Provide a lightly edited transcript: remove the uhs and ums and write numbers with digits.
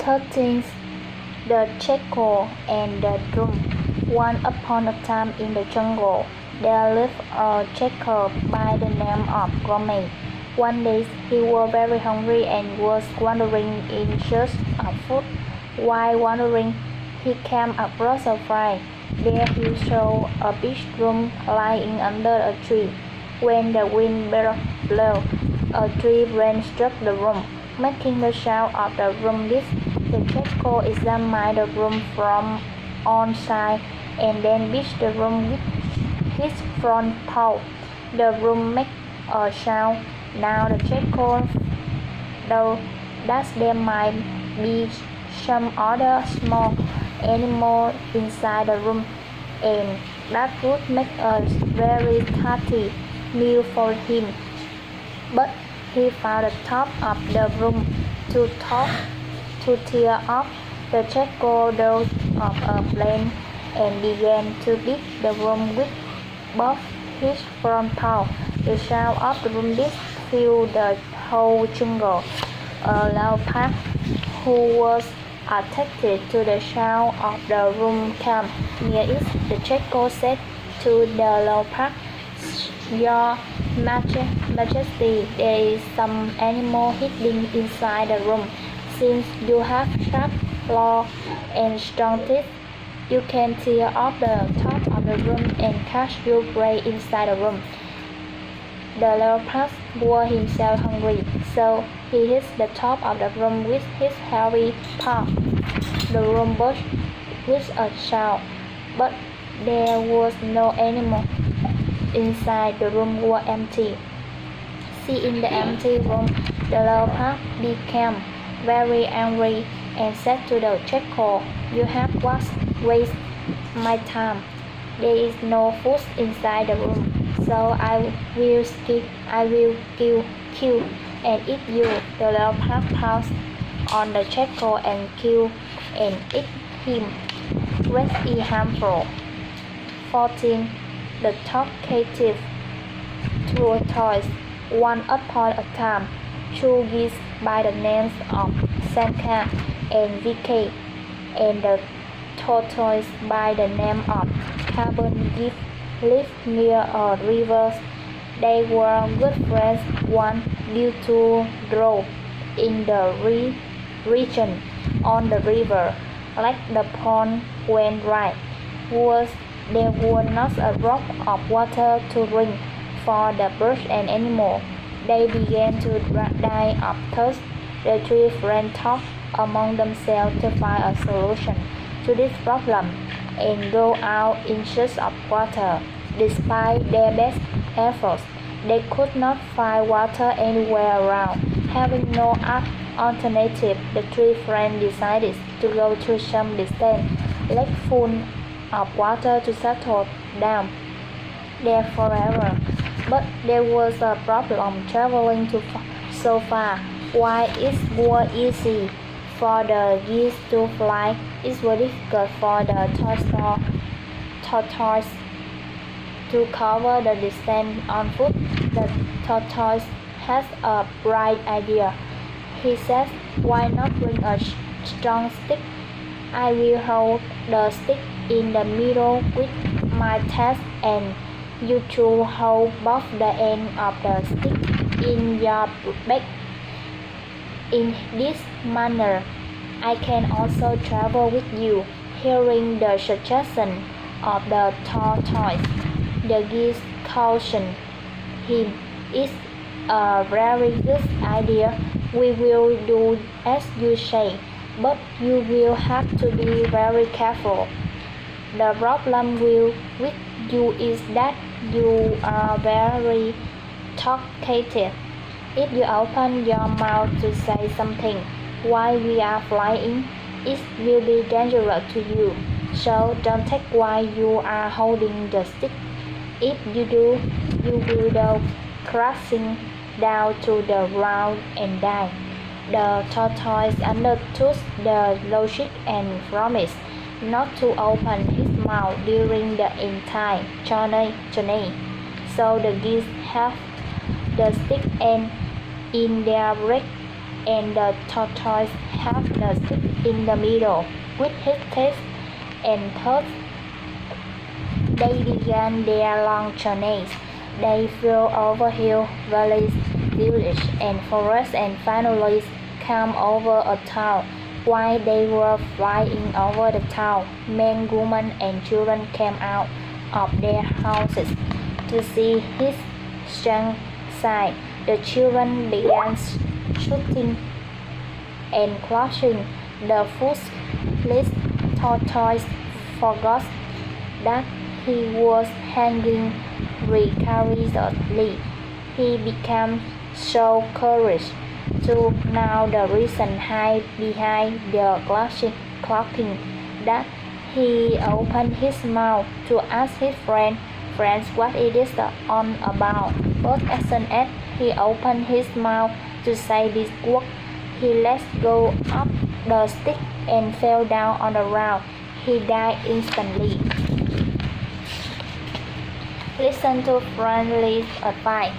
13. The Jackal and the Drum. Once upon a time in the jungle, there lived a jackal by the name of Gourmet. One day he was very hungry and was wandering in search of food. While wandering, he came across a fire. There he saw a big drum lying under a tree. When the wind blew, a tree branch struck the room, making the sound of the drum beat. The jackal examined the room from on side and then beat the room with his front paw. The room made a sound. Now the jackal thought that there might be some other small animal inside the room, and that would make a very tasty meal for him. But he found the top of the room too tough to tear off. The jackal thought of a plan and began to beat the room with both his front paws. The sound of the drum beat filled the whole jungle. A leopard who was attracted to the sound of the drum came near it. The jackal said to the leopard, "Your Majesty, there is some animal hiding inside the room. Since you have sharp claws and strong teeth, you can tear off the top of the room and catch your prey inside the room." The leopard was himself hungry, so he hit the top of the room with his heavy paw. The room burst with a shout, but there was no animal. Inside the room was empty. Seeing the empty room, the leopard became very angry and said to the jackal, "You have wasted my time. There is no food inside the room, so I will kill and eat you." The leopard pounced on the jackal and killed and ate him. Red is harmful. 14. The Talkative Tortoise. Once upon a time, two geese by the names of Sanka and Vicky, and the tortoise by the name of Carbon lived near a river. They were good friends. One due to grow in the region on the river, like the pond went dry. There was not a drop of water to drink for the birds and animals. They began to die of thirst. The three friends talked among themselves to find a solution to this problem and go out in search of water. Despite their best efforts, they could not find water anywhere around. Having no alternative, the three friends decided to go to some distant lake full of water to settle down there forever. But there was a problem traveling so far. While it was easy for the geese to fly, it was difficult for the tortoise to cover the distance on foot. The tortoise has a bright idea. He says, "Why not bring a strong stick? I will hold the stick in the middle with my tail, and you two hold both the end of the stick in your back. In this manner, I can also travel with you." Hearing the suggestion of the tortoise, the geese cautioned him, "It's a very good idea. We will do as you say, but you will have to be very careful. The problem with you is that you are very talkative. If you open your mouth to say something while we are flying, it will be dangerous to you. So don't take while you are holding the stick. If you do, you will go crashing down to the ground and die." The tortoise understood the logic and promised not to open his mouth during the entire journey. So the geese have the stick and in their breath and the tortoise had the stick in the middle. With his teeth and toes, they began their long journeys. They flew over hills, valleys, villages, and forests, and finally came over a town. While they were flying over the town, men, women, and children came out of their houses to see his strong sight. The children began shooting and crushing the footless tortoise, forgot that he was hanging vicariously. He became so curious to know the reason behind the clocking that he opened his mouth to ask his friends what it is all about. But as soon as he opened his mouth to say these words, he let go of the stick and fell down on the ground. He died instantly. Listen to friendly advice.